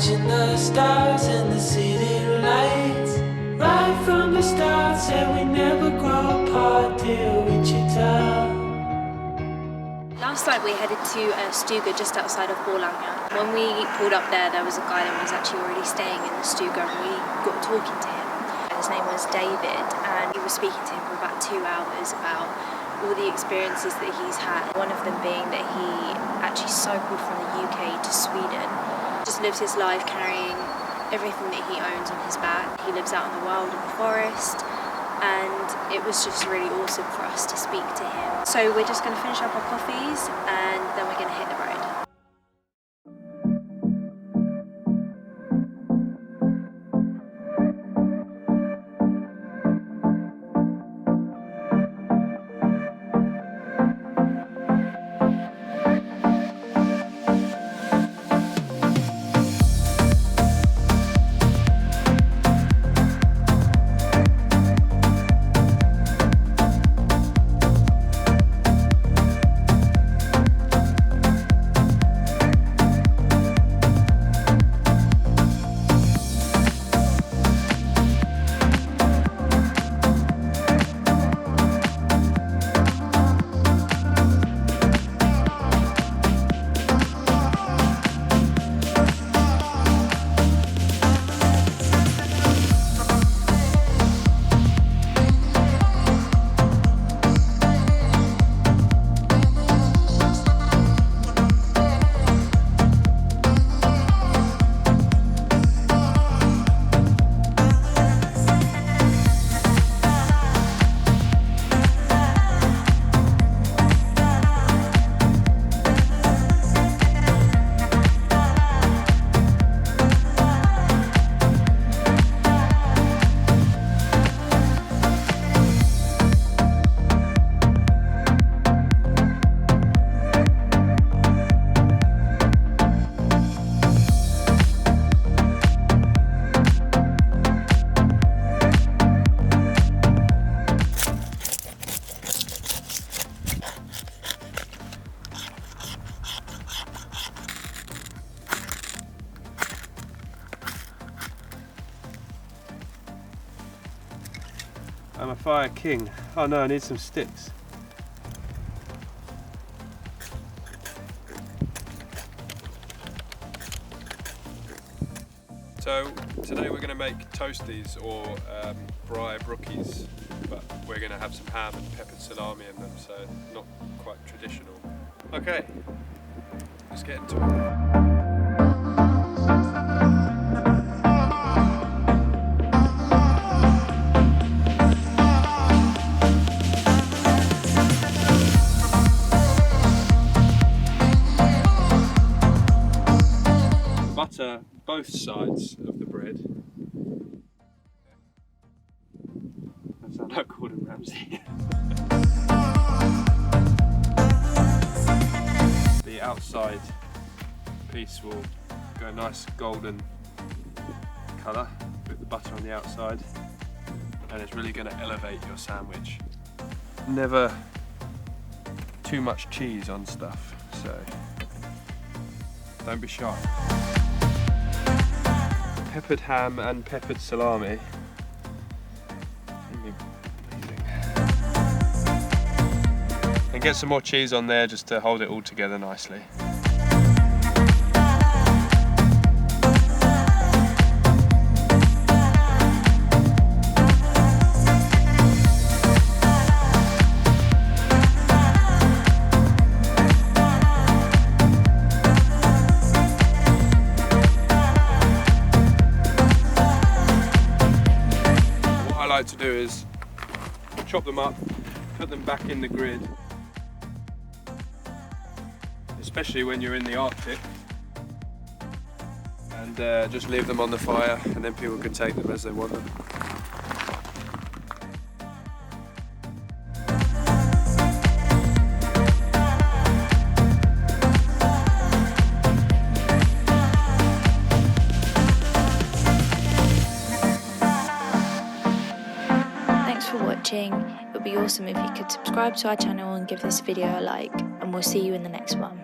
watching the stars and the city lights. Right from the start, said we never grow apart, dear Wichita. Last night we headed to Stuga just outside of Overlanding. When we pulled up there was a guy that was actually already staying in the Stuga, and we got talking to him. His name was David, and he was speaking to him for about 2 hours about all the experiences that he's had. One of them being that he actually cycled from the UK to Sweden. Just lives his life carrying everything that he owns on his back. He lives out in the wild in the forest, and it was just really awesome for us to speak to him. So we're just going to finish up our coffees and then we're going to hit the road. I'm a fire king. Oh no, I need some sticks. So today we're going to make toasties or braai brookies, but we're going to have some ham and peppered salami in them, so not quite traditional. Okay, let's get into it. Butter both sides of the bread. That sounds like Gordon Ramsay. The outside piece will go nice golden colour with the butter on the outside, and it's really going to elevate your sandwich. Never too much cheese on stuff, so don't be shy. Peppered ham and peppered salami. Amazing. And get some more cheese on there just to hold it all together nicely. To do is chop them up, put them back in the grid, especially when you're in the Arctic, and just leave them on the fire, and then people can take them as they want them. It would be awesome if you could subscribe to our channel and give this video a like, and we'll see you in the next one.